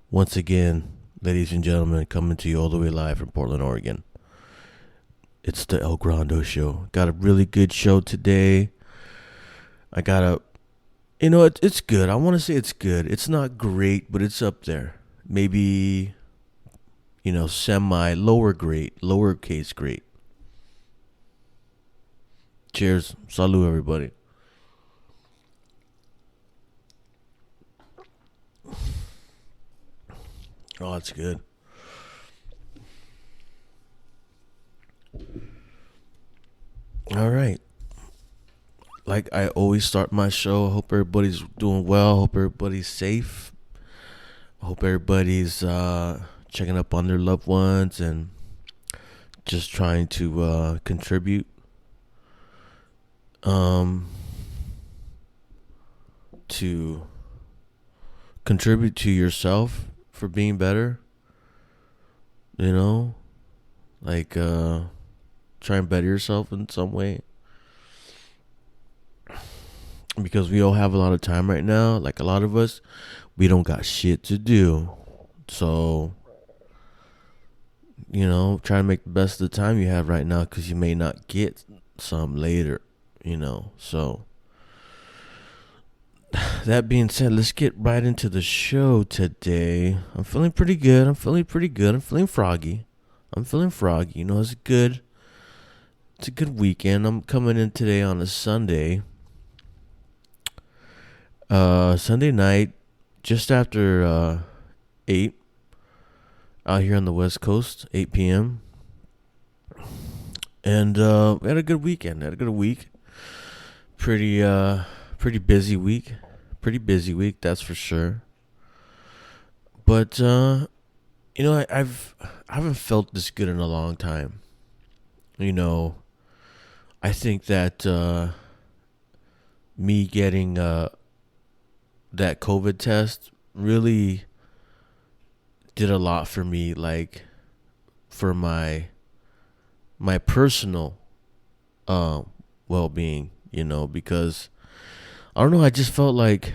Once again, ladies and gentlemen, coming to you all the way live from Portland, Oregon. It's the El Grando show. Got a really good show today. I got a, it's good. I want to say it's good. It's not great, but it's up there. Maybe, semi lower grade, lowercase grade. Cheers. Salud, everybody. Oh, that's good. All right. Like I always start my show, I hope everybody's doing well. Hope everybody's safe. Hope everybody's checking up on their loved ones and just trying to contribute um, to contribute to yourself for being better. You know, like try and better yourself in some way because we all have a lot of time right now. Like a lot of us, we don't got shit to do, so try to make the best of the time you have right now because you may not get some later. So that being said, let's get right into the show today. I'm feeling pretty good. I'm feeling froggy. It's good. It's a good weekend. I'm coming in today on a Sunday. Sunday night, just after 8 out here on the West Coast, 8 p.m. And we had a good weekend. Had a good week. Pretty busy week. Pretty busy week, that's for sure. But I haven't felt this good in a long time. You know, I think that me getting that COVID test really did a lot for me, like for my personal uh, well being. Because I don't know, I just felt like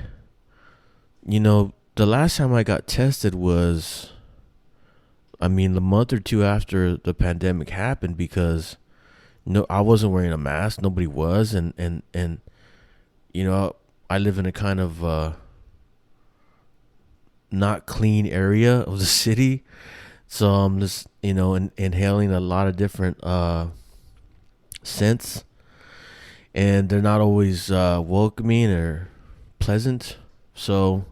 the last time I got tested was, I mean, the month or two after the pandemic happened because no, I wasn't wearing a mask. Nobody was, and I live in a kind of not clean area of the city, so I'm just inhaling a lot of different scents, and they're not always welcoming or pleasant. So,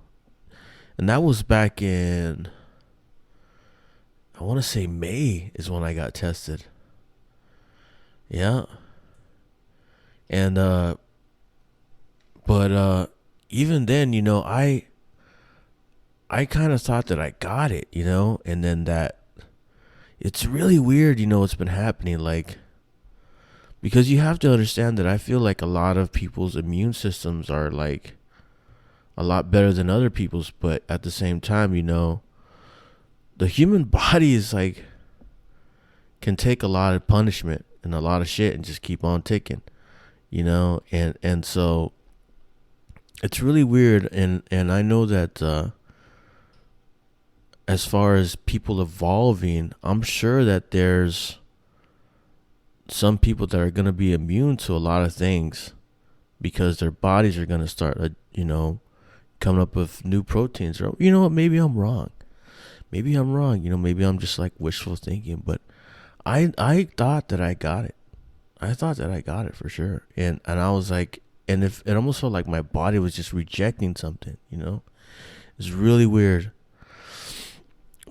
and that was back in, I want to say May is when I got tested. Yeah, and but even then, I kind of thought that I got it, and then that it's really weird, what's been happening, like because you have to understand that I feel like a lot of people's immune systems are like a lot better than other people's, but at the same time, the human body is like can take a lot of punishment and a lot of shit and just keep on ticking, and so it's really weird, and I know that as far as people evolving, I'm sure that there's some people that are going to be immune to a lot of things because their bodies are going to start, coming up with new proteins. Or, you know what? Maybe I'm wrong. Maybe I'm wrong. Maybe I'm just like wishful thinking. But I thought that I got it. I thought that I got it for sure. And I was like, and if it almost felt like my body was just rejecting something, It's really weird.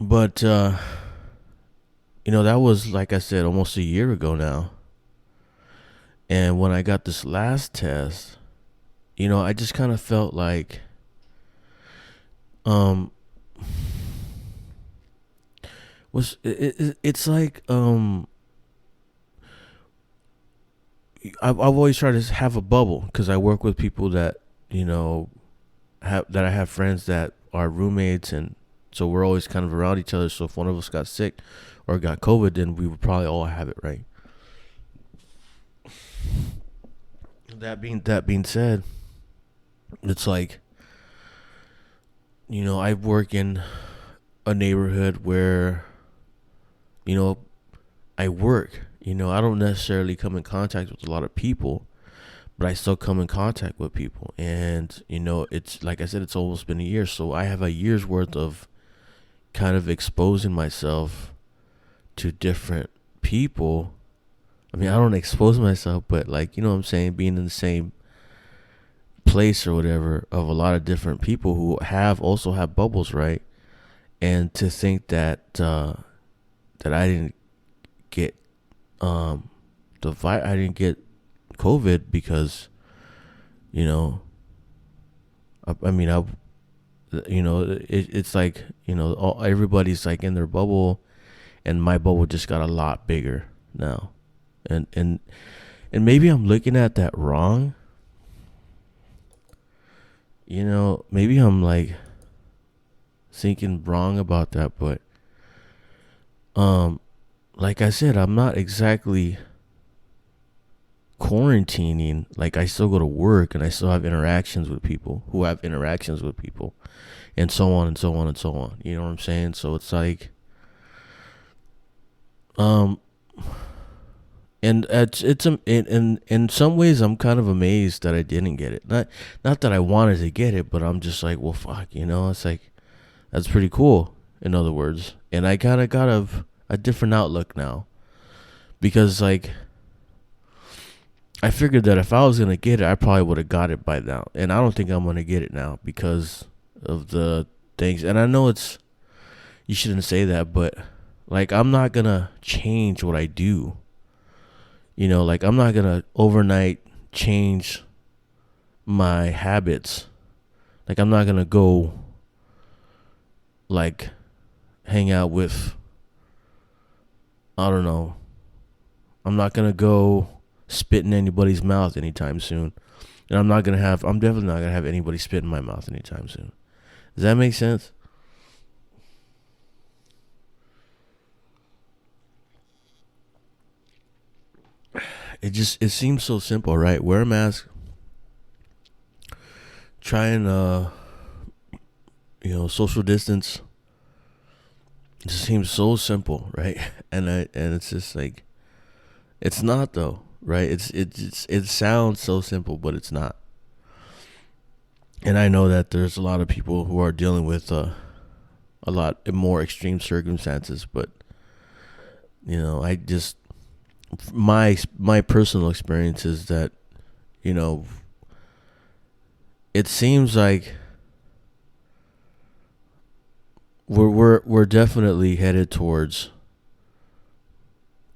But, that was, like I said, almost a year ago now. And when I got this last test, I just kind of felt like, um, it's like, I've always tried to have a bubble because I work with people that, I have friends that are roommates, and so we're always kind of around each other. So if one of us got sick or got COVID, then we would probably all have it, right? That being said, it's like I work in a neighborhood where, you know, I work. I don't necessarily come in contact with a lot of people, but I still come in contact with people. And, it's like I said, it's almost been a year. So I have a year's worth of kind of exposing myself to different people. I mean, I don't expose myself, but like, you know what I'm saying? Being in the same place or whatever of a lot of different people who also have bubbles, right? And to think that, that I didn't get, I didn't get COVID because, I mean, it's like, everybody's like in their bubble, and my bubble just got a lot bigger now. And maybe I'm looking at that wrong. Maybe I'm like thinking wrong about that, but like I said, I'm not exactly quarantining. Like, I still go to work and I still have interactions with people who have interactions with people, and so on and so on and so on. You know what I'm saying? So it's like, and in some ways I'm kind of amazed that I didn't get it. Not that I wanted to get it, but I'm just like, well, fuck, it's like, that's pretty cool, in other words. And I kind of got a different outlook now, because like, I figured that if I was going to get it, I probably would have got it by now. And I don't think I'm going to get it now because of the things. And I know you shouldn't say that, but like, I'm not going to change what I do. Like, I'm not going to overnight change my habits. Like, I'm not going to go like hang out with, I don't know. I'm not going to go spit in anybody's mouth anytime soon. And I'm definitely not going to have anybody spit in my mouth anytime soon. Does that make sense? It seems so simple, right? Wear a mask. Try and, social distance. It just seems so simple, right? And it's just like, it's not though, right? It sounds so simple, but it's not. And I know that there's a lot of people who are dealing with a lot more extreme circumstances, but I just, my personal experience is that, it seems like we're definitely headed towards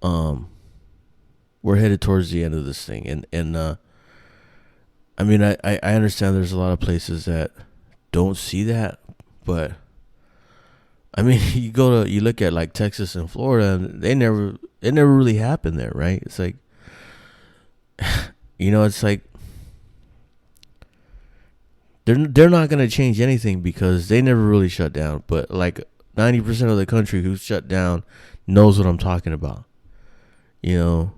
we're headed towards the end of this thing. And I mean, I understand there's a lot of places that don't see that, but I mean, you look at like Texas and Florida, and it never really happened there, right? It's like, it's like, they're not going to change anything because they never really shut down. But like 90% of the country who's shut down knows what I'm talking about. The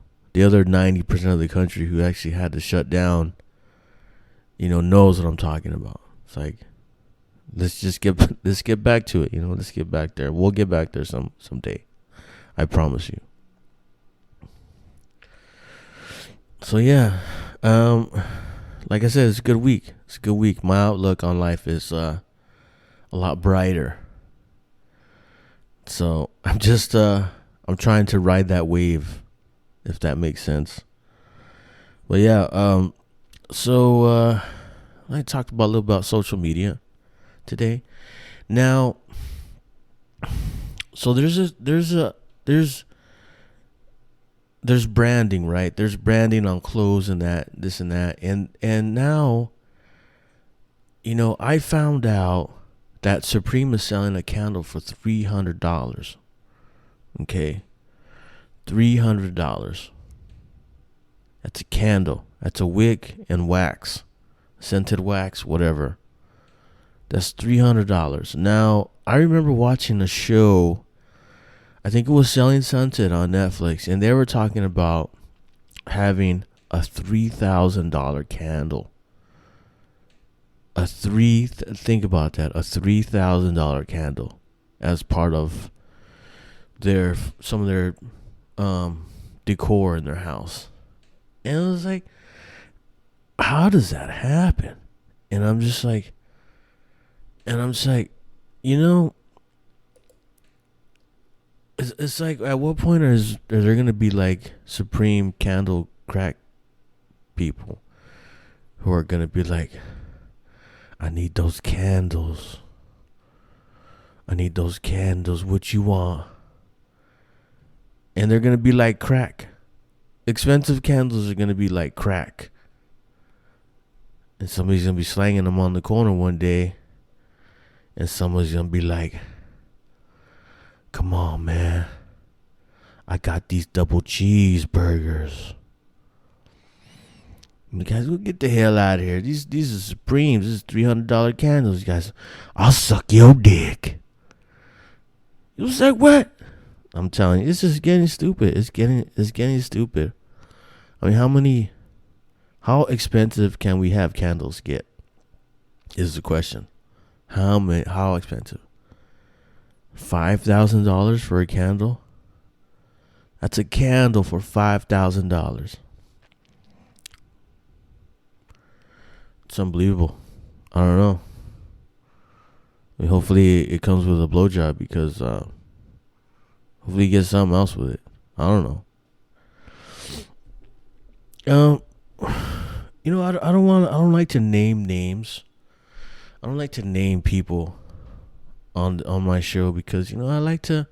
other 90% of the country who actually had to shut down, knows what I'm talking about. It's like, let's get back to it. Let's get back there. We'll get back there someday. I promise you. So yeah, like I said, it's a good week. It's a good week. My outlook on life is a lot brighter. So I'm just I'm trying to ride that wave, if that makes sense. But yeah, so I talked a little about social media today. Now, so there's branding, right? There's branding on clothes and this and that. And now, I found out that Supreme is selling a candle for $300. Okay. $300. That's a candle. That's a wick and wax. Scented wax, whatever. That's $300. Now, I remember watching a show, I think it was Selling Sunset on Netflix, and they were talking about having a $3,000 candle. Think about that, a $3,000 candle. as part of some of their decor in their house. And it was like, how does that happen? And I'm just like, you know, it's like, at what point are there gonna be like supreme candle crack people who are gonna be like, I need those candles. What you want? And they're gonna be like crack. Expensive candles are gonna be like crack. And somebody's gonna be slanging them on the corner one day. And someone's gonna be like, come on, man. I got these double cheeseburgers. You guys, we'll get the hell out of here. These are Supremes. This is $300 candles, you guys. I'll suck your dick. It was like, what? I'm telling you, it's just getting stupid. It's getting stupid. I mean, how expensive can we have candles get? Is the question. How expensive? $5,000 for a candle? That's a candle for $5,000. It's unbelievable. I don't know. I mean, hopefully it comes with a blowjob, because hopefully you get something else with it. I don't know. You know, I don't like to name names. I don't like to name people on my show, because, you know, I don't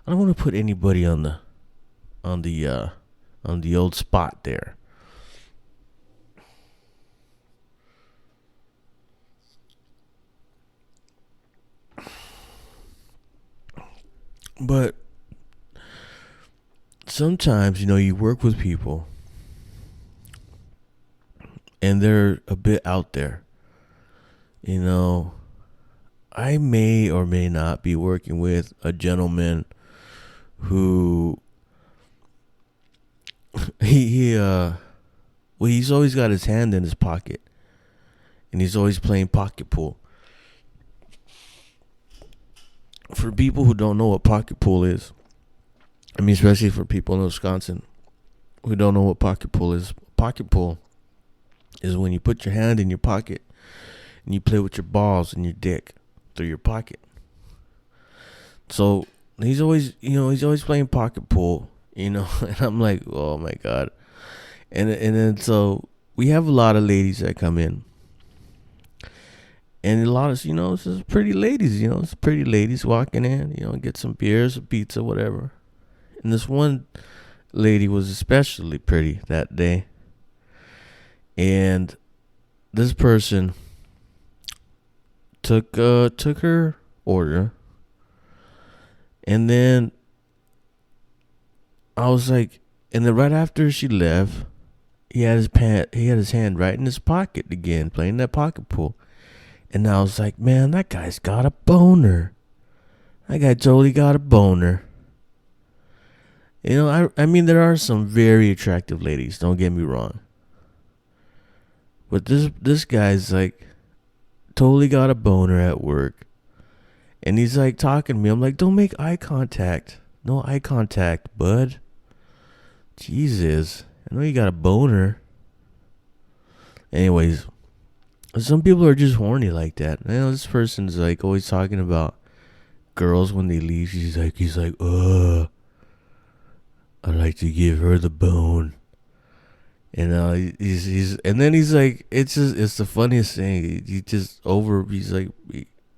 want to put anybody on the old spot there. But sometimes, you know, you work with people and they're a bit out there. You know, I may or may not be working with a gentleman who he's always got his hand in his pocket, and he's always playing pocket pool. For people who don't know what pocket pool is, I mean, especially for people in Wisconsin who don't know what pocket pool is when you put your hand in your pocket and you play with your balls and your dick through your pocket. So he's always playing pocket pool, you know, and I'm like, oh my God. And then so we have a lot of ladies that come in. And a lot of, you know, it's just pretty ladies, you know, it's pretty ladies walking in, you know, get some beers, a pizza, whatever. And this one lady was especially pretty that day. And this person took her order. And then I was like, and then right after she left, he had his hand right in his pocket again, playing that pocket pool. And I was like, man, that guy's got a boner. That guy totally got a boner. You know, I mean, there are some very attractive ladies, don't get me wrong. But this guy's like, totally got a boner at work. And he's like talking to me. I'm like, don't make eye contact. No eye contact, bud. Jesus. I know you got a boner. Anyways. Some people are just horny like that. You know, this person's like always talking about girls when they leave. He's like, I'd like to give her the bone. And he's like, it's the funniest thing.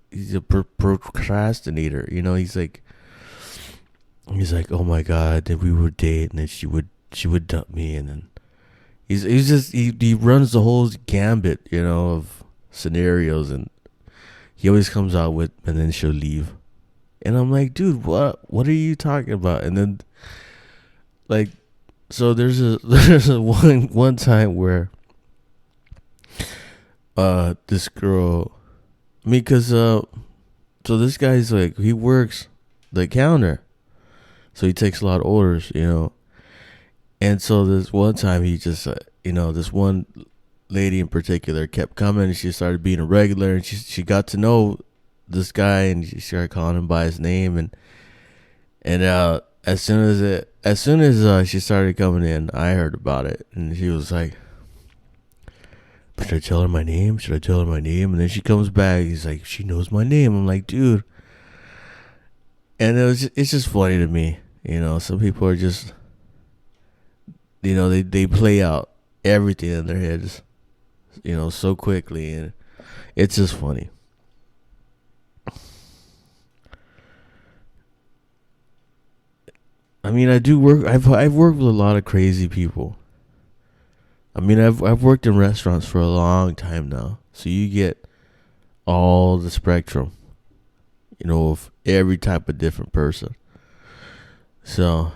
He's a procrastinator. You know, he's like, oh my God, that we would date, and then she would dump me, and then he runs the whole gambit, you know, of scenarios, and he always comes out with, and then she'll leave. And I'm like, dude, what are you talking about? And then, like, so there's a one time where this girl, so this guy's like, he works the counter, so he takes a lot of orders, you know. And so this one time he just, this one lady in particular kept coming, and she started being a regular, and she got to know this guy, and she started calling him by his name, and as soon as she started coming in, I heard about it, and she was like, "Should I tell her my name? Should I tell her my name?" And then she comes back. He's like, "She knows my name." I'm like, "Dude," and it's just funny to me. Some people are just, they play out everything in their heads, so quickly, and it's just funny. I mean, I do work. I've worked with a lot of crazy people. I mean, I've worked in restaurants for a long time now, so you get all the spectrum, of every type of different person. So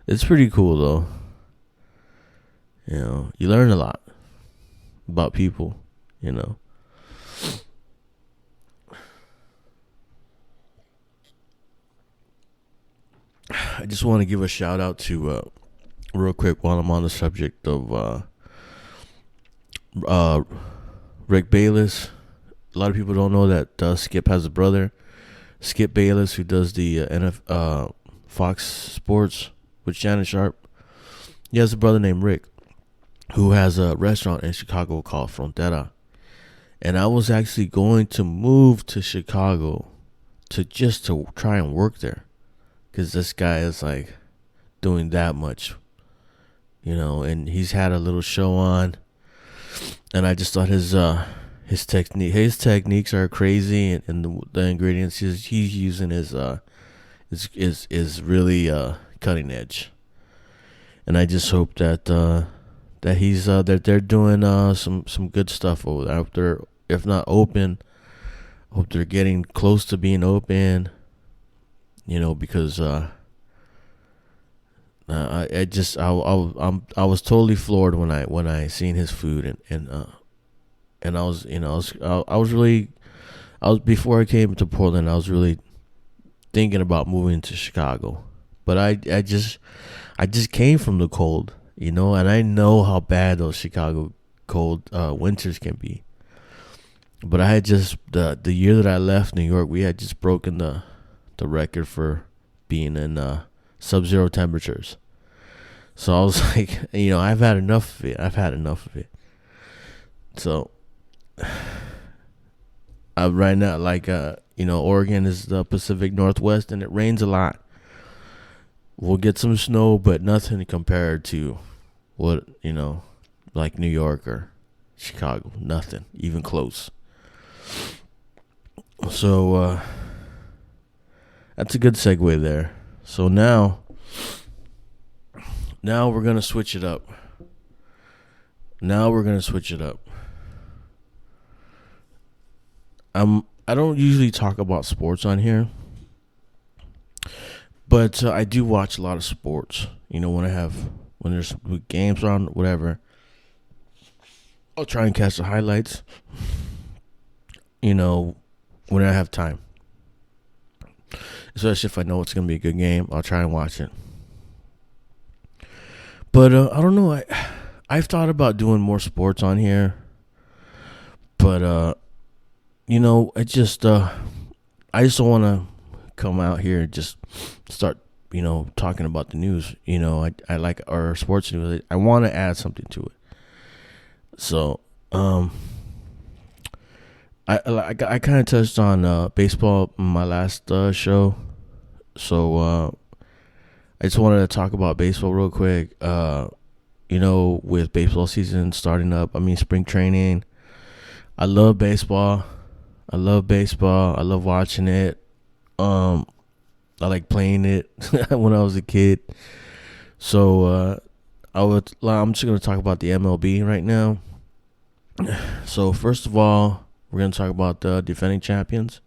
it's pretty cool, though. You learn a lot about people. You know. I just want to give a shout out to real quick while I'm on the subject of uh, Rick Bayless. A lot of people don't know that Skip has a brother, Skip Bayless, who does the Fox Sports with Shannon Sharp. He has a brother named Rick who has a restaurant in Chicago called Frontera. And I was actually going to move to Chicago to try and work there, because this guy is like doing that much, and he's had a little show on, and I just thought his techniques are crazy, and the ingredients he's using is really cutting edge, and I just hope that that they're doing some good stuff over there. If they're, if not open, hope they're getting close to being open. Because I was totally floored when I seen his food, and I was really, before I came to Portland, I was really thinking about moving to Chicago, but I just came from the cold, and I know how bad those Chicago cold winters can be. But I had just the year that I left New York, we had just broken the record for being in sub-zero temperatures. So I was like, I've had enough of it. So right now, like, Oregon is the Pacific Northwest, and it rains a lot. We'll get some snow, but nothing compared to what, like New York or Chicago. Nothing even close. So that's a good segue there. So now we're gonna switch it up. I don't usually talk about sports on here, but I do watch a lot of sports. When there's games on, whatever, I'll try and catch the highlights. When I have time. Especially if I know it's going to be a good game, I'll try and watch it. But I don't know. I've thought about doing more sports on here. But, I just don't want to come out here and just start, talking about the news. I like our sports news. I want to add something to it. So, I kind of touched on baseball in my last show, so I just wanted to talk about baseball real quick. With baseball season starting up, spring training. I love baseball. I love watching it. I like playing it when I was a kid. So I'm just gonna talk about the MLB right now. So first of all, we're going to talk about the defending champions,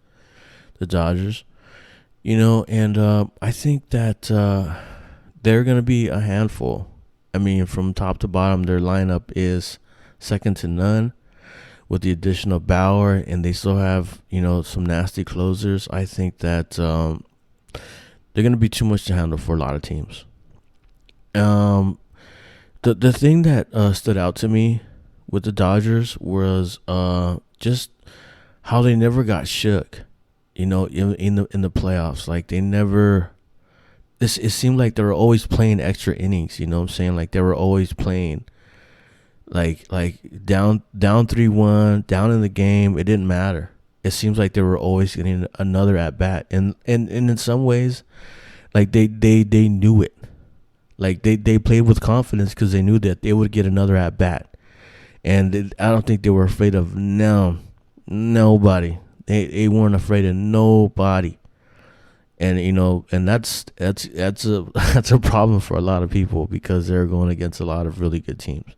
the Dodgers. And I think that they're going to be a handful. From top to bottom, their lineup is second to none with the addition of Bauer, and they still have, some nasty closers. I think that they're going to be too much to handle for a lot of teams. The thing that stood out to me with the Dodgers was just how they never got shook, in the playoffs. Like they never. It seemed like they were always playing extra innings. You know what I'm saying? Like they were always playing like down 3-1, down in the game. It didn't matter. It seems like they were always getting another at bat, and in some ways, like they knew it. Like they played with confidence because they knew that they would get another at bat, and I don't think they were afraid of nobody. They weren't afraid of nobody, and and that's a that's a problem for a lot of people because they're going against a lot of really good teams.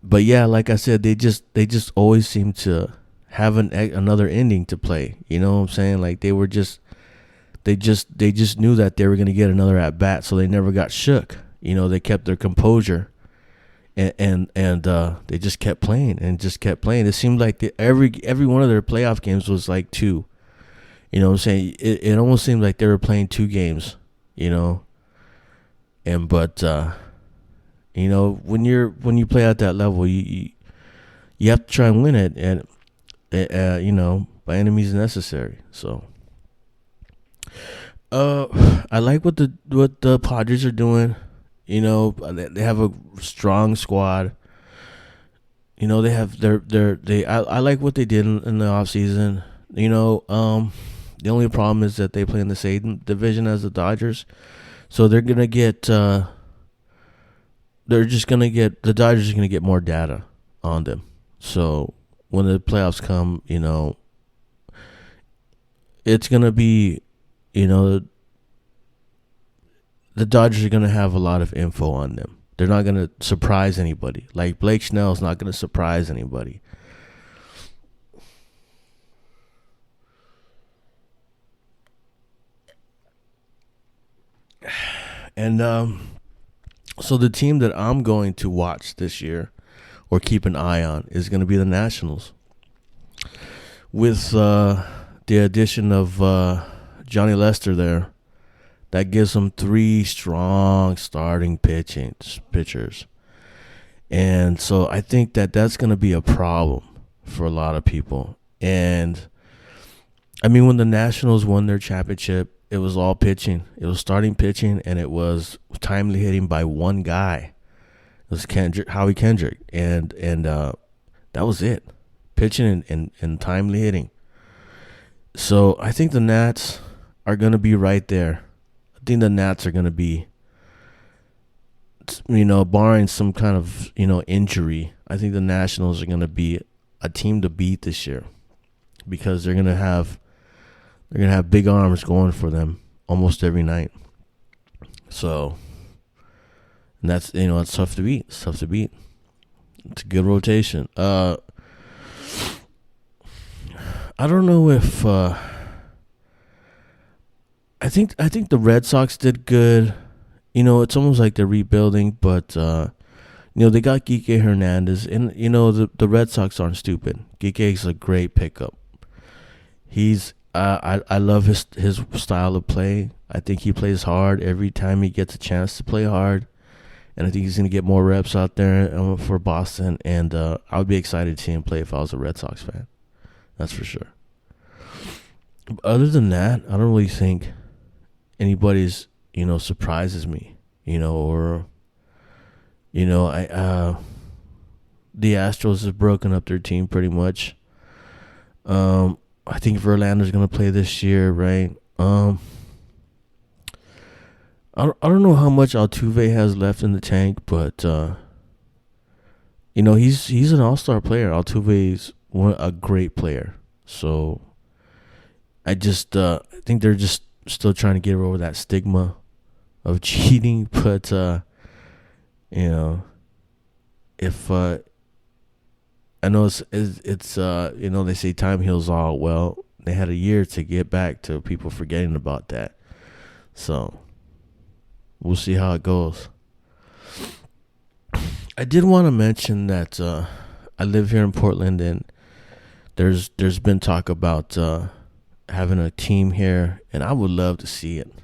But yeah, like I said, they just always seem to have another inning to play. You know what I'm saying? Like they just knew that they were going to get another at bat, so they never got shook. They kept their composure, and they just kept playing and just kept playing. It seemed like every one of their playoff games was like two. You know what I'm saying? It almost seemed like they were playing two games. But when you play at that level, you have to try and win it, and by any means necessary. So. I like what the Padres are doing. They have a strong squad. They have I like what they did in the offseason. The only problem is that they play in the same division as the Dodgers, so they're gonna get. The Dodgers are gonna get more data on them. So when the playoffs come, it's gonna be. The Dodgers are going to have a lot of info on them. They're not going to surprise anybody. Like Blake Snell's not going to surprise anybody. And so the team that I'm going to watch this year or keep an eye on is going to be the Nationals. With the addition of Johnny Lester there, that gives them 3 strong starting pitchers. And so I think that's going to be a problem for a lot of people. And I mean, when the Nationals won their championship, it was all pitching. It was starting pitching, and it was timely hitting by one guy. It was Howie Kendrick. And that was it. Pitching and timely hitting. So I think the Nats are going to be right there. I think the Nats are going to be, barring some kind of, injury, I think the Nationals are going to be a team to beat this year because they're going to have big arms going for them almost every night. So, and that's, it's tough to beat. It's tough to beat. It's a good rotation. I don't know if, I think the Red Sox did good. It's almost like they're rebuilding, but they got Kike Hernandez, and the Red Sox aren't stupid. Kike is a great pickup. He's I love his style of play. I think he plays hard every time he gets a chance to play hard, and I think he's gonna get more reps out there for Boston. And I would be excited to see him play if I was a Red Sox fan. That's for sure. Other than that, I don't really think anybody's surprises me, or the Astros have broken up their team pretty much. I think Verlander's gonna play this year, right? I don't know how much Altuve has left in the tank, but he's an all-star player. Altuve's a great player, so I think they're just still trying to get over that stigma of cheating, but if I know it's they say time heals all. Well, they had a year to get back to people forgetting about that, so we'll see how it goes. I did want to mention that I live here in Portland, and there's been talk about having a team here, and I would love to see it.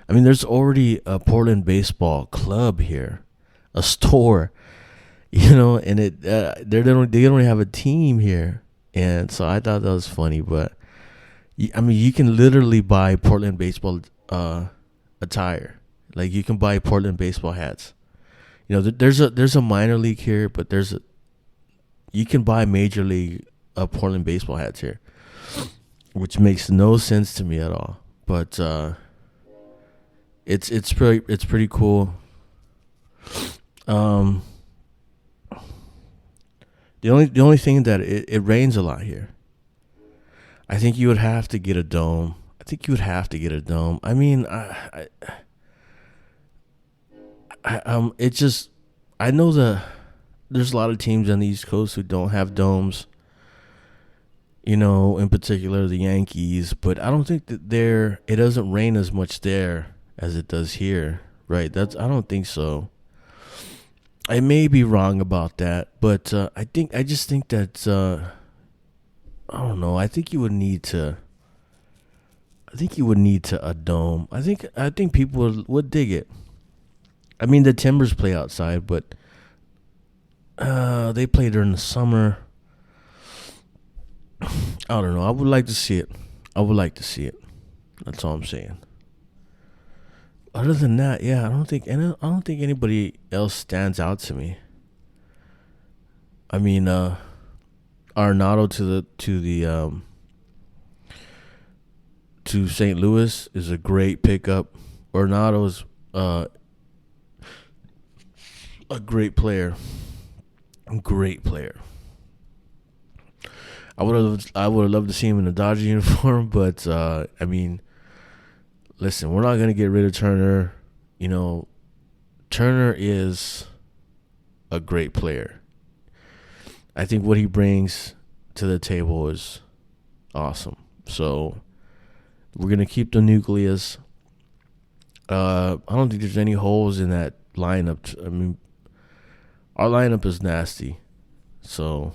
I mean, there's already a Portland baseball club here, a store, and they don't have a team here. And so I thought that was funny. But I mean, you can literally buy Portland baseball attire. Like you can buy Portland baseball hats. You know, there's a minor league here, but you can buy major league Portland baseball hats here, which makes no sense to me at all. But it's pretty cool. Um, the only thing that it rains a lot here. I think you would have to get a dome. I mean, it just I know there's a lot of teams on the East Coast who don't have domes. You know, in particular the Yankees, but I don't think that it doesn't rain as much there as it does here, right? I don't think so. I may be wrong about that, but I just think that I don't know. I think you would need to a dome. I think people would dig it. I mean, the Timbers play outside, but they play during the summer. I don't know. I would like to see it. That's all I'm saying. Other than that, yeah, I don't think anybody else stands out to me. I mean, Arenado to St. Louis is a great pickup. Arenado's a great player. Great player. I would have loved to see him in a Dodger uniform, but I mean, listen, we're not gonna get rid of Turner. You know, Turner is a great player. I think what he brings to the table is awesome. So we're gonna keep the nucleus. I don't think there's any holes in that lineup. I mean, our lineup is nasty. So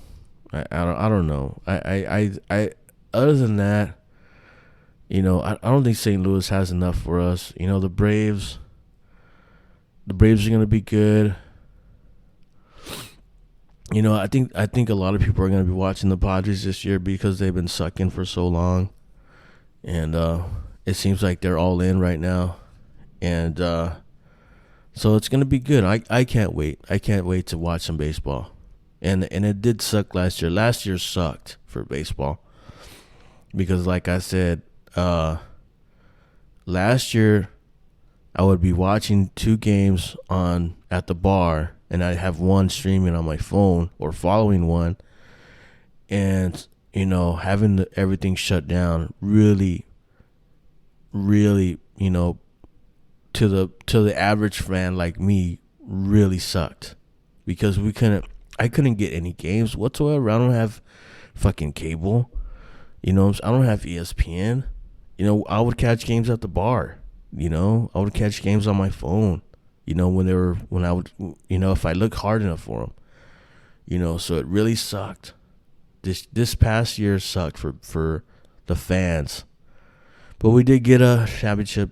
I don't know. I other than that, you know, I don't think St. Louis has enough for us. You know, the Braves are gonna be good. You know, I think a lot of people are gonna be watching the Padres this year because they've been sucking for so long, and it seems like they're all in right now, and so it's gonna be good. I can't wait. I can't wait to watch some baseball. And it did suck last year. Last year sucked for baseball because, like I said, last year I would be watching two games on at the bar, and I'd have one streaming on my phone or following one, and you know, having everything shut down really, really, you know, to the average fan like me, really sucked because I couldn't get any games whatsoever. I don't have fucking cable. You know, I don't have ESPN. You know, I would catch games at the bar. You know, I would catch games on my phone. You know, when I would, you know, if I look hard enough for them. You know, so it really sucked. This past year sucked for the fans. But we did get a championship.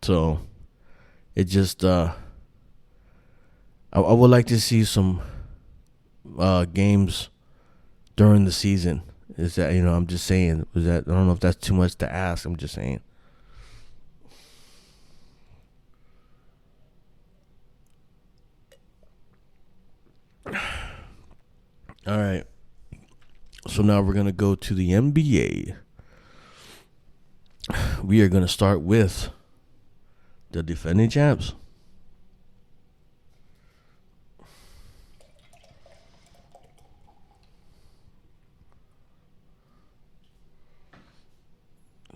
So it just I would like to see some games during the season. Is that, you know, I'm just saying, I don't know if that's too much to ask. I'm just saying. All right. So now we're going to go to the NBA. We are going to start with the defending champs.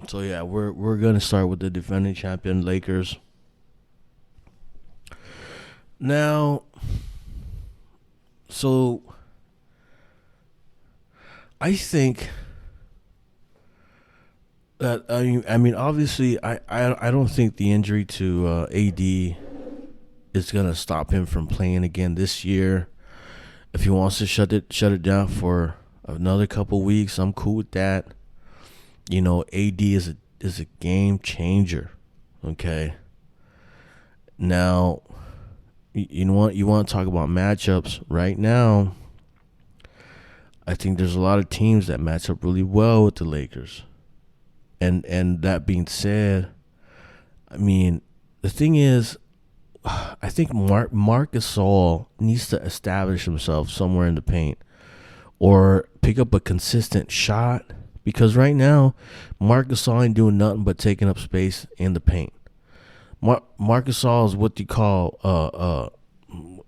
So yeah, we're gonna start with the defending champion Lakers. Now, so I think that I mean obviously I don't think the injury to AD is gonna stop him from playing again this year. If he wants to shut it down for another couple weeks, I'm cool with that. You know, AD is a game changer. Okay. Now, you know what? You want to talk about matchups right now? I think there's a lot of teams that match up really well with the Lakers. And that being said, I mean, the thing is, I think Marc Gasol needs to establish himself somewhere in the paint or pick up a consistent shot, because right now Marc Gasol ain't doing nothing but taking up space in the paint. Marc Gasol is what you call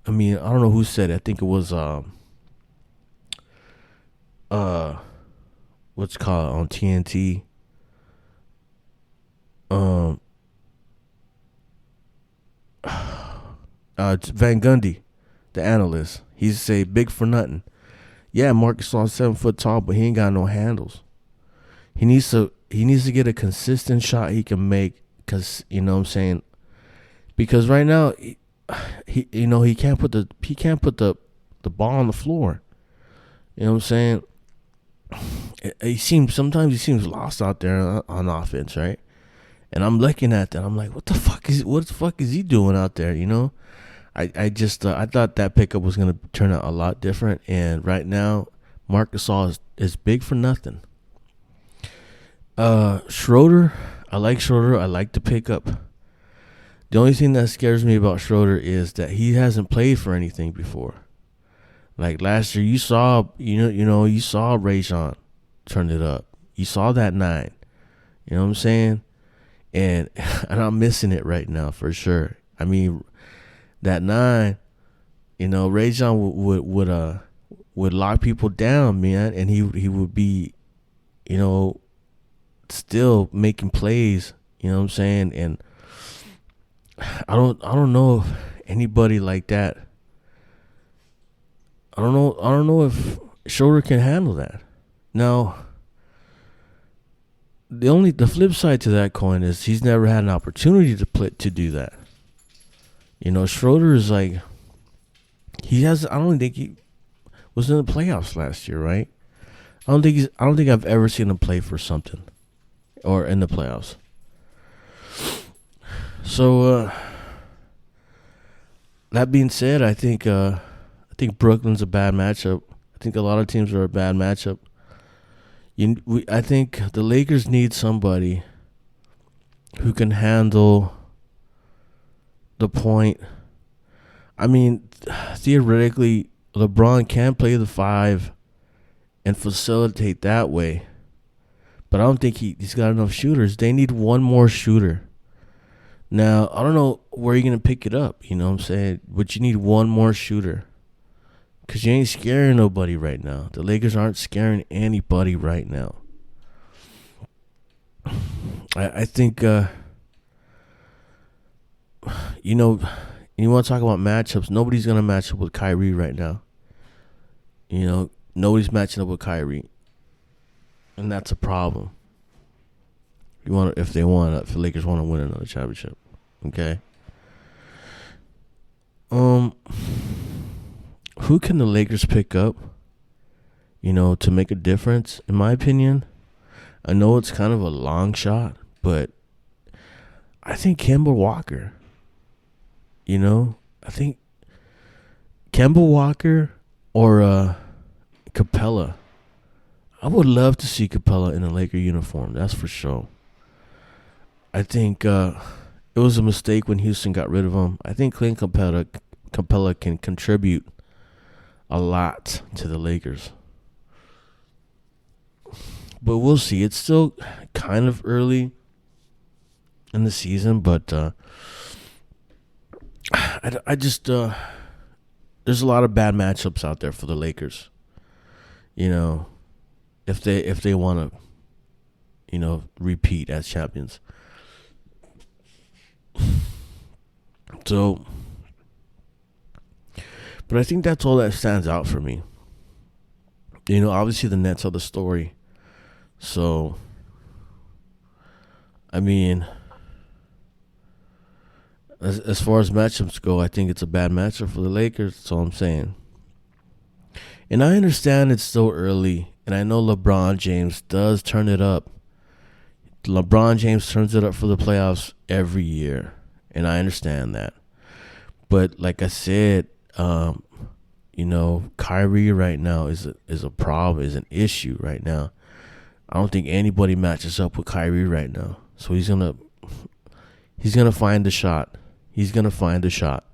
I mean, I don't know who said it. I think it was what's it called on TNT. It's Van Gundy, the analyst. He say big for nothing. Yeah, Marc Gasol's 7 foot tall, but he ain't got no handles. He needs to get a consistent shot he can make, cause you know what I'm saying. Because right now, he can't put the ball on the floor. You know what I'm saying. Sometimes he seems lost out there on offense, right? And I'm looking at that. I'm like, what the fuck is he doing out there? You know, I thought that pickup was gonna turn out a lot different. And right now, Marc Gasol is big for nothing. Schroeder, I like Schroeder. I like the pickup. The only thing that scares me about Schroeder is that he hasn't played for anything before. Like last year, you saw Rajon turn it up. You saw that 9. You know what I'm saying? And I'm missing it right now for sure. I mean, that 9, Rajon would lock people down, man, and he would be, still making plays. You know what I'm saying? And I don't know if anybody like that. I don't know if Schroeder can handle that. Now, the flip side to that coin is he's never had an opportunity to do that. Schroeder is like, I don't think he was in the playoffs last year, right? I don't think I've ever seen him play for something or in the playoffs. So that being said, I think Brooklyn's a bad matchup. I think a lot of teams are a bad matchup. I think the Lakers need somebody who can handle the point. I mean, theoretically, LeBron can play the 5 and facilitate that way. But I don't think he's got enough shooters. They need one more shooter. Now, I don't know where you're going to pick it up, you know what I'm saying? But you need one more shooter. Because you ain't scaring nobody right now. The Lakers aren't scaring anybody right now. I think, you want to talk about matchups. Nobody's going to match up with Kyrie right now. Nobody's matching up with Kyrie. And that's a problem. If the Lakers want to win another championship. Okay? Who can the Lakers pick up, to make a difference? In my opinion, I know it's kind of a long shot, but I think Kemba Walker. I think Kemba Walker or Capella. I would love to see Capella in a Laker uniform. That's for sure. I think it was a mistake when Houston got rid of him. I think Clint Capella can contribute a lot to the Lakers. But we'll see. It's still kind of early in the season, but I just there's a lot of bad matchups out there for the Lakers. If they want to, repeat as champions. So, but I think that's all that stands out for me. Obviously the Nets are the story. So, I mean, as far as matchups go, I think it's a bad matchup for the Lakers. That's all I'm saying. And I understand it's still early, and I know LeBron James does turn it up. LeBron James turns it up for the playoffs every year, and I understand that. But like I said, Kyrie right now is a problem, is an issue right now. I don't think anybody matches up with Kyrie right now. So he's gonna find the shot. He's gonna find the shot.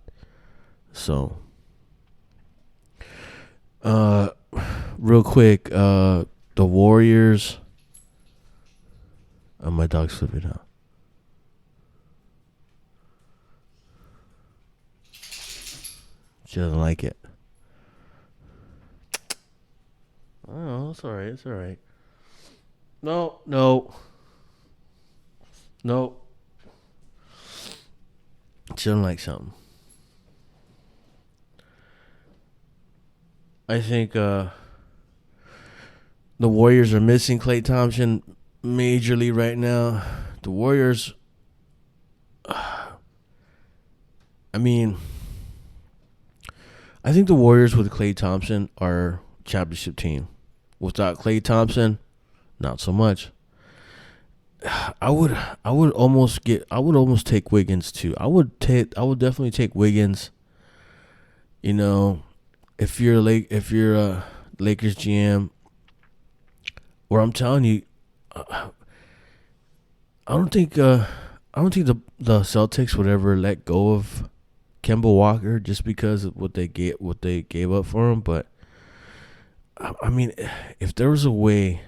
So, uh, real quick, the Warriors. My dog's flipping out. She doesn't like it. Oh, it's alright. It's alright. No, no, no. She doesn't like something. I think the Warriors are missing Klay Thompson majorly right now. The Warriors, I mean, I think the Warriors with Klay Thompson are a championship team. Without Klay Thompson, not so much. I would almost take Wiggins too. I would definitely take Wiggins. You know, if you're a Lakers GM, where I'm telling you, I don't think the Celtics would ever let go of Kemba Walker just because of what they gave up for him. But I mean, if there was a way,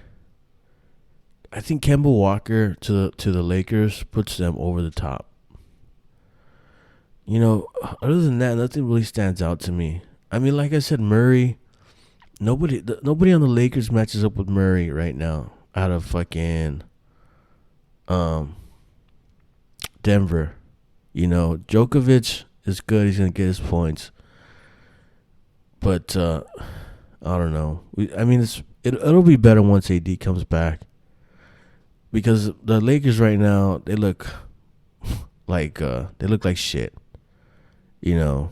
I think Kemba Walker to the Lakers puts them over the top. Other than that, nothing really stands out to me. I mean, like I said, Murray. Nobody on the Lakers matches up with Murray right now. Out of fucking Denver, Djokovic is good. He's gonna get his points, but I don't know. I mean, it'll be better once AD comes back, because the Lakers right now they look like shit. I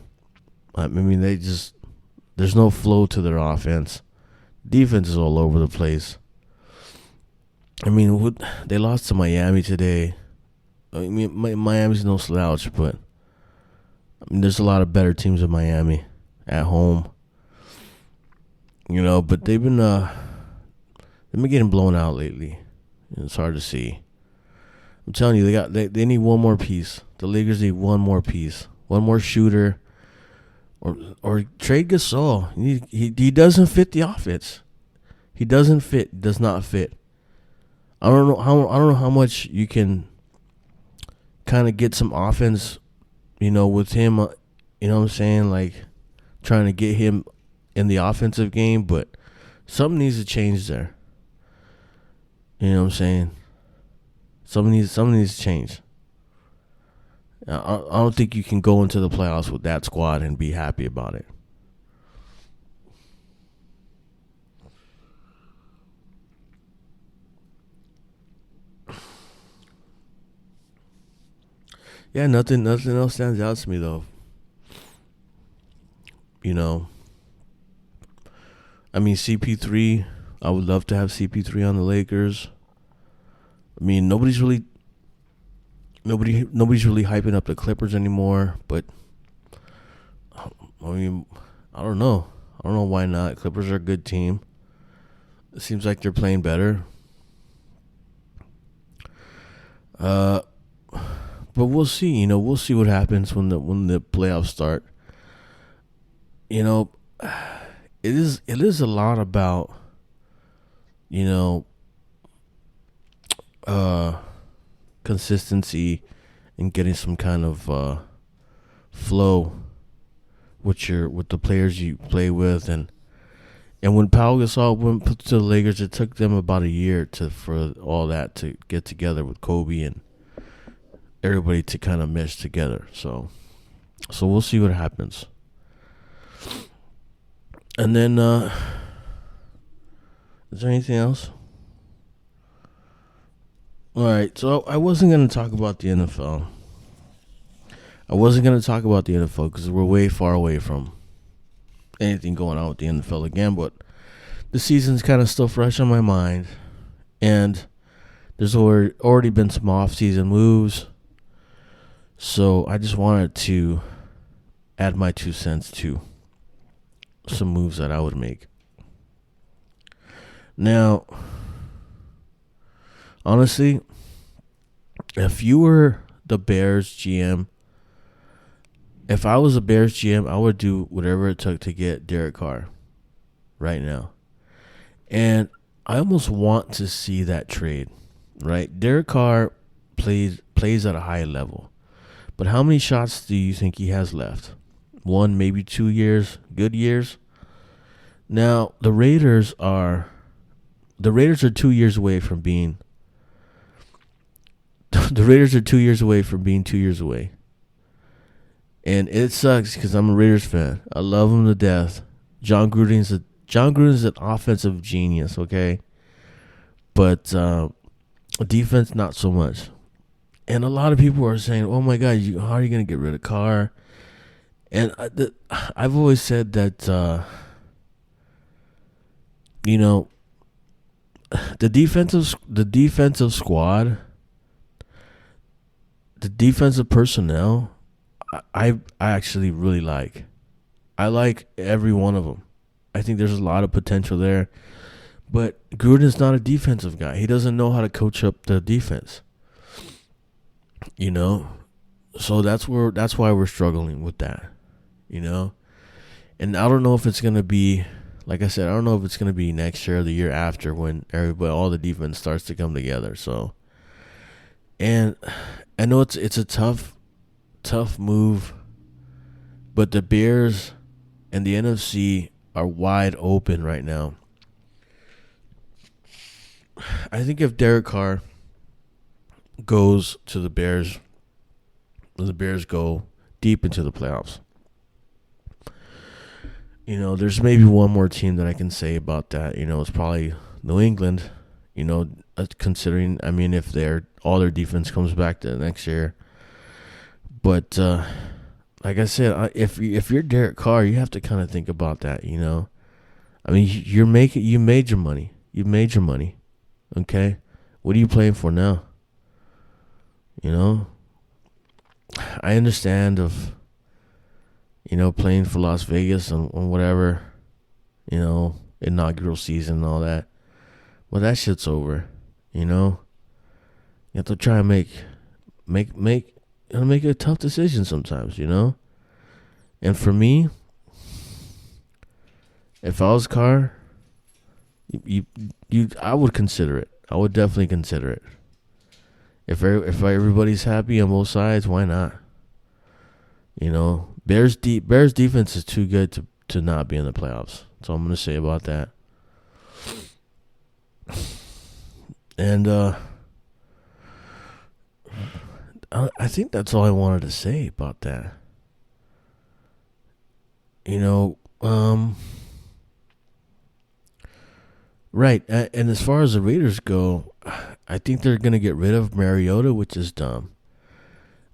mean, there's no flow to their offense. Defense is all over the place. I mean, they lost to Miami today. I mean, Miami's no slouch, but I mean, there's a lot of better teams in Miami at home. But they've been getting blown out lately. It's hard to see. I'm telling you, they need one more piece. The Lakers need one more piece, one more shooter. Or trade Gasol. He doesn't fit the offense. He doesn't fit. Does not fit. I don't know how much you can kind of get some offense, with him. You know what I'm saying? Like trying to get him in the offensive game, but something needs to change there. You know what I'm saying? Something needs to change. I don't think you can go into the playoffs with that squad and be happy about it. Yeah, nothing else stands out to me though. I mean, CP3. I would love to have CP3 on the Lakers. I mean, nobody's really hyping up the Clippers anymore, but I mean, I don't know. I don't know why not. Clippers are a good team. It seems like they're playing better. But we'll see. We'll see what happens when the playoffs start. It is a lot about consistency and getting some kind of flow with the players you play with, and when Pau Gasol went to the Lakers, it took them about a year for all that to get together with Kobe and everybody to kind of mesh together. So we'll see what happens. And then is there anything else? All right, so I wasn't going to talk about the NFL. Because we're way far away from anything going on with the NFL again, but the season's kind of still fresh on my mind, and there's already been some off-season moves, so I just wanted to add my 2 cents too. some moves that I would make. Now, honestly, if you were the Bears GM, if I was a Bears GM, I would do whatever it took to get Derek Carr right now. And I almost want to see that trade, right? Derek Carr plays at a high level. But how many shots do you think he has left? 1, maybe 2 years, good years? Now, the Raiders are 2 years away from being the Raiders are 2 years away from being 2 years away. And it sucks because I'm a Raiders fan. I love him to death. John Gruden's an offensive genius, okay? But defense, not so much. And a lot of people are saying, oh my God, how are you going to get rid of Carr? And I've always said that, the defensive squad, the defensive personnel, I actually really like. I like every one of them. I think there's a lot of potential there. But Gruden's not a defensive guy. He doesn't know how to coach up the defense. So that's why we're struggling with that. And I don't know if it's gonna be, like I said, I don't know if it's gonna be next year or the year after when all the defense starts to come together. So, and I know it's a tough move, but the Bears and the NFC are wide open right now. I think if Derek Carr goes to the Bears go deep into the playoffs. There's maybe one more team that I can say about that. It's probably New England. Considering, if all their defense comes back to next year. But like I said, if you're Derek Carr, you have to kind of think about that. You made your money. You made your money. Okay, what are you playing for now? I understand of, playing for Las Vegas and whatever, inaugural season and all that. Well, that shit's over, You have to try and make a tough decision sometimes, And for me, if I was Carr, I would consider it. I would definitely consider it. If everybody's happy on both sides, why not? Bears defense is too good to not be in the playoffs. That's all I'm gonna say about that. And I think that's all I wanted to say about that. Right. And as far as the Raiders go, I think they're going to get rid of Mariota, which is dumb.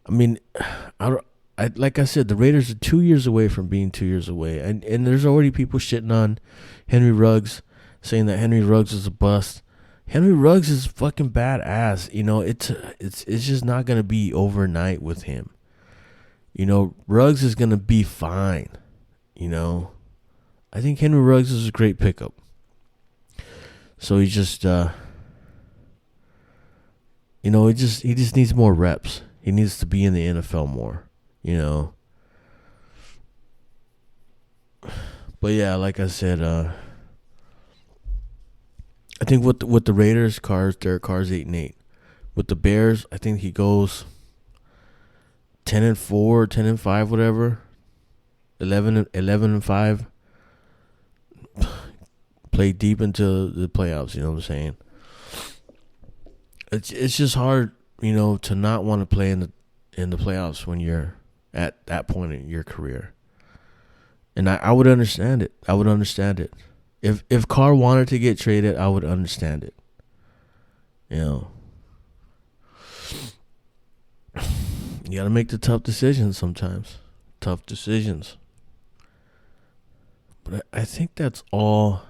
Like I said, the Raiders are 2 years away from being 2 years away. And there's already people shitting on Henry Ruggs, saying that Henry Ruggs is a bust. Henry Ruggs is fucking badass. It's just not going to be overnight with him. Ruggs is going to be fine. I think Henry Ruggs is a great pickup. So he just, he just needs more reps. He needs to be in the NFL more, But yeah, like I said, I think with the Raiders, Derek Carr's 8-8. With the Bears, I think he goes 10-4, 10-5, whatever. 11-5. Play deep into the playoffs, you know what I'm saying? It's just hard, to not want to play in the playoffs when you're at that point in your career. And I would understand it. I would understand it. If Carr wanted to get traded, I would understand it. You gotta make the tough decisions sometimes. Tough decisions. But I think that's all.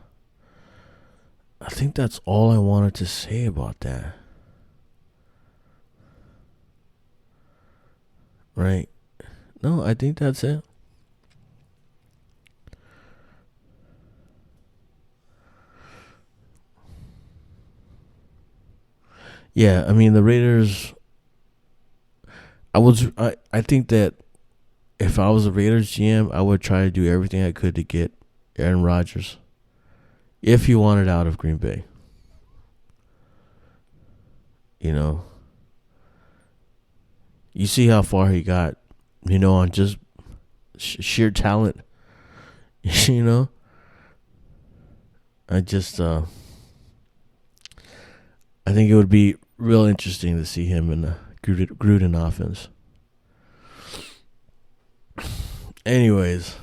I think that's all I wanted to say about that. Right. No, I think that's it. Yeah, I mean the Raiders. I think that if I was a Raiders GM, I would try to do everything I could to get Aaron Rodgers if he wanted out of Green Bay. You know, you see how far he got. On just sheer talent. you know, I just I think it would be real interesting to see him in the Gruden offense. Anyways,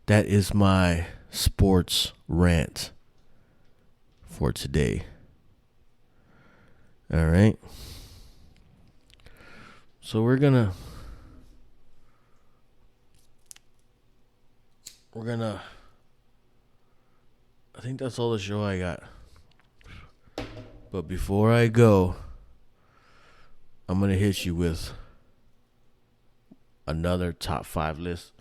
that is my sports rant for today. All right. So we're gonna I think that's all the show I got. But before I go, I'm gonna hit you with another top 5 list.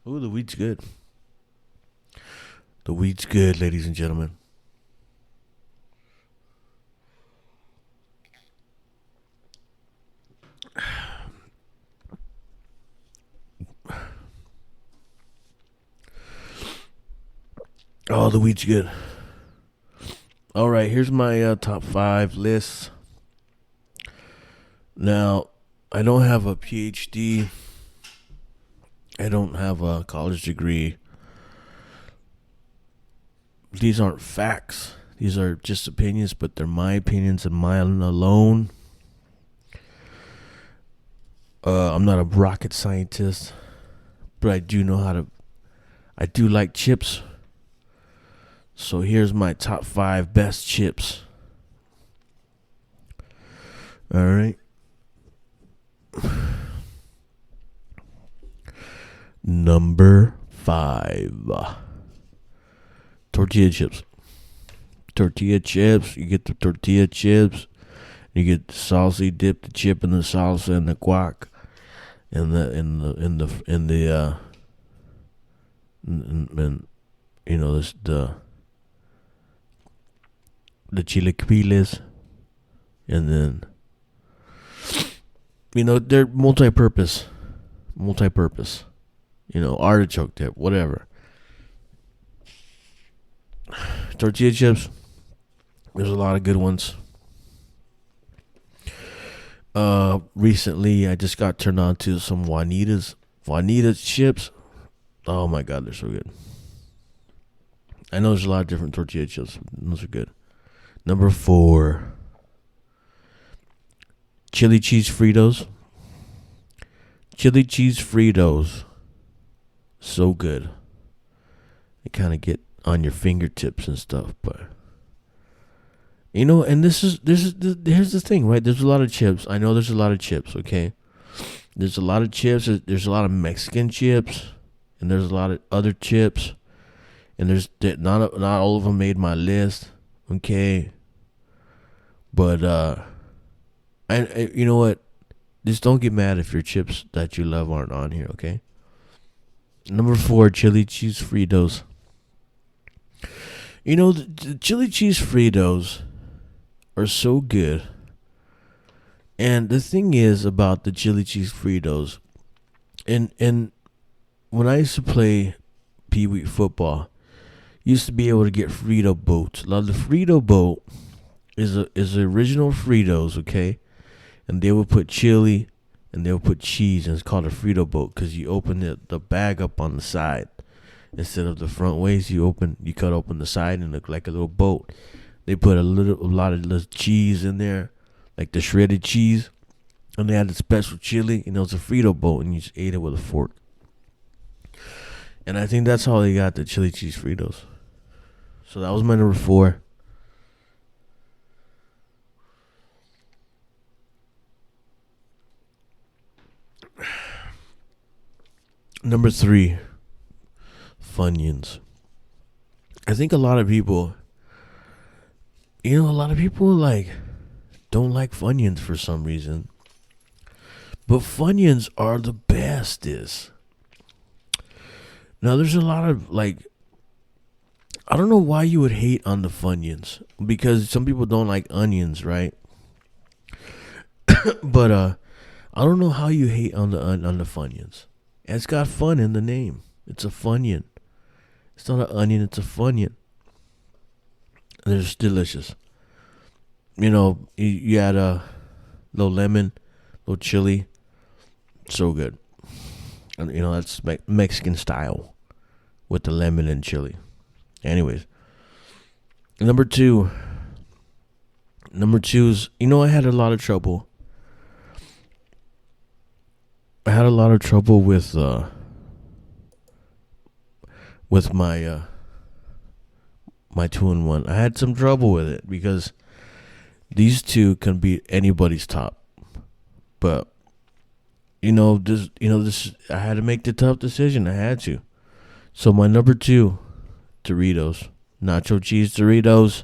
Ooh, the weed's good. The weed's good, ladies and gentlemen. Oh, the weed's good. All right, here's my top 5 list. Now, I don't have a PhD. I don't have a college degree. These aren't facts. These are just opinions, but they're my opinions and mine alone. I'm not a rocket scientist, but I do like chips. So here's my top 5 best chips. All right. Number 5. Tortilla chips. Tortilla chips. You get the tortilla chips. You get the salsa. You dip the chip in the salsa and the guac, and the chilaquiles, and then they're multi-purpose. Artichoke dip, whatever. Tortilla chips. There's a lot of good ones. Recently I just got turned on to some Juanita's chips. Oh my god, they're so good. I know there's a lot of different tortilla chips. Those are good. Number 4, chili cheese Fritos. Chili cheese Fritos, so good. They kind of get on your fingertips and stuff, but and here's the thing, right? There's a lot of chips. I know there's a lot of chips. Okay, there's a lot of chips. There's a lot of Mexican chips, and there's a lot of other chips, and there's not all of them made my list. Okay, but I you know what? Just don't get mad if your chips that you love aren't on here, okay? Number 4, chili cheese Fritos. The chili cheese Fritos are so good. And the thing is about the chili cheese Fritos, and when I used to play Pee Wee football, used to be able to get Frito boats. Now the Frito boat is the original Fritos, okay? And they would put chili and they would put cheese, and it's called a Frito boat because you open the bag up on the side instead of the front ways. You cut open the side and look like a little boat. They put a lot of little cheese in there, like the shredded cheese, and they had the special chili. It was a Frito boat, and you just ate it with a fork. And I think that's how they got the chili cheese Fritos. So that was my number 4. Number 3, Funyuns. I think a lot of people like don't like Funyuns for some reason. But Funyuns are the bestest. Now there's a lot of like, I don't know why you would hate on the Funyuns, because some people don't like onions, right? But I don't know how you hate on the Funyuns. It's got fun in the name. It's a Funyun. It's not an onion. It's a Funyun. They're just delicious. You add a little lemon, little chili. So good. And that's Mexican style with the lemon and chili. Anyways, number two. Number two is, I had a lot of trouble. I had a lot of trouble with my my 2-in-1. I had some trouble with it because these two can be anybody's top. But this I had to make the tough decision. I had to. So my number two, Doritos, nacho cheese Doritos.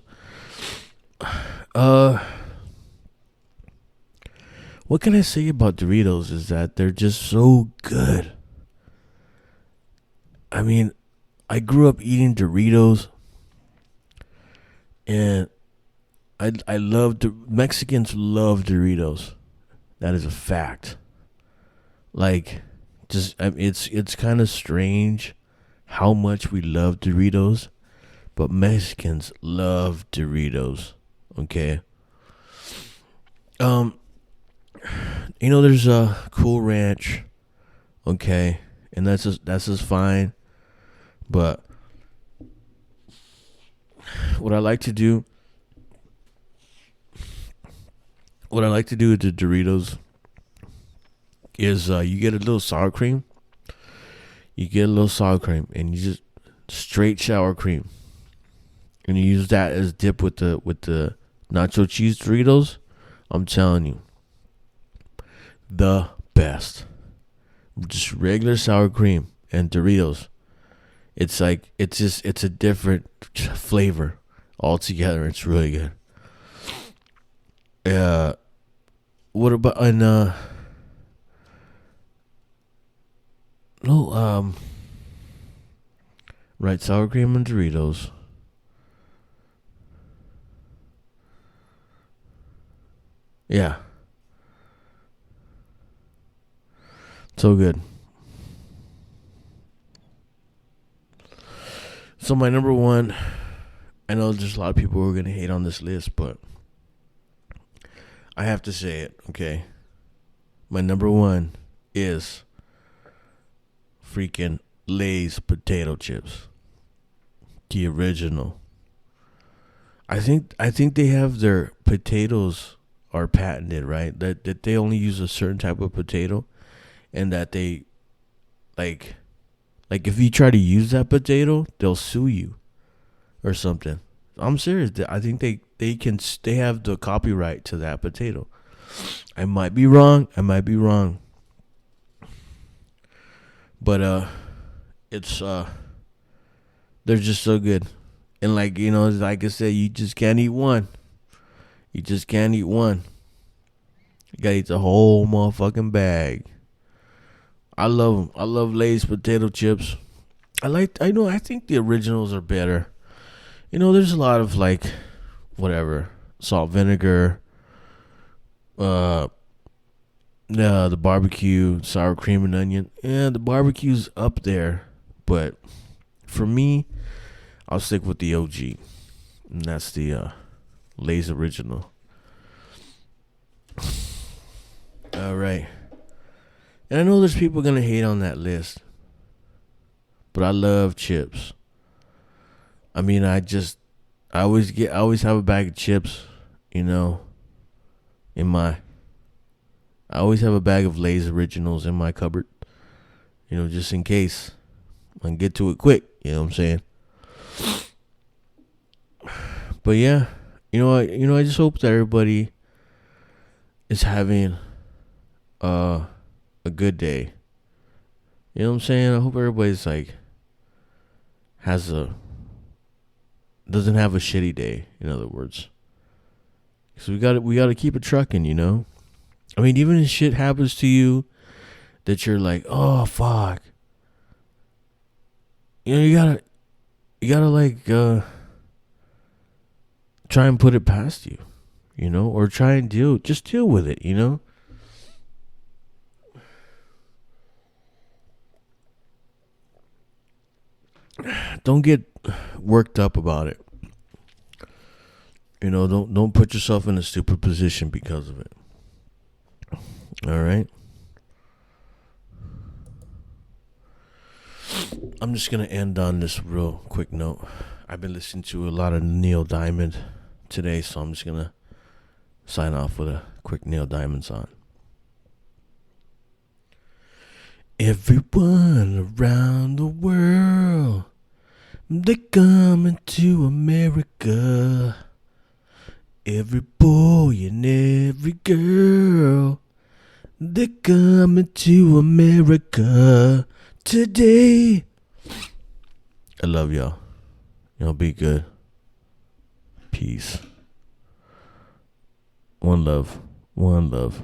What can I say about Doritos is that they're just so good. I mean, I grew up eating Doritos, and I love Mexicans love Doritos. That is a fact. Like, it's kind of strange how much we love Doritos, but Mexicans love Doritos. Okay. There's a Cool Ranch. Okay, and that's just fine. But what I like to do with the Doritos is you get a little sour cream. And you just straight sour cream, and you use that as dip with the nacho cheese Doritos. I'm telling you, the best. Just regular sour cream and Doritos. It's like it's a different flavor altogether. It's really good. What about right, sour cream and Doritos. Yeah. So good. So my number one, I know there's a lot of people who are gonna hate on this list, but I have to say it, okay? My number one is freaking Lay's potato chips. The original. I think they have their potatoes are patented, right? That they only use a certain type of potato, and that they like if you try to use that potato, they'll sue you or something. I'm serious. I think they have the copyright to that potato. I might be wrong. But it's they're just so good. And like I said, you just can't eat one. You gotta eat the whole motherfucking bag. I love them. I love Lay's potato chips. I think the originals are better. There's a lot of like, whatever, salt, vinegar, the barbecue, sour cream and onion. Yeah, the barbecue's up there, but for me, I'll stick with the OG, and that's the Lay's original. All right. And I know there's people gonna hate on that list, but I love chips. I mean, I always have a bag of chips, I always have a bag of Lay's originals in my cupboard, just in case I can get to it quick. You know what I'm saying? But yeah, I just hope that everybody is having a good day. You know what I'm saying? I hope everybody's like doesn't have a shitty day, in other words. So we got to keep it trucking, I mean, even if shit happens to you that you're like, "Oh, fuck." you gotta like try and put it past you, or try and just deal with it. Don't get worked up about it. Don't put yourself in a stupid position because of it. All right. I'm just gonna end on this real quick note. I've been listening to a lot of Neil Diamond today, so I'm just gonna sign off with a quick Neil Diamond song. Everyone around the world, they're coming to America. Every boy and every girl, they're coming to America today. I love y'all. Y'all be good. Peace. One love. One love.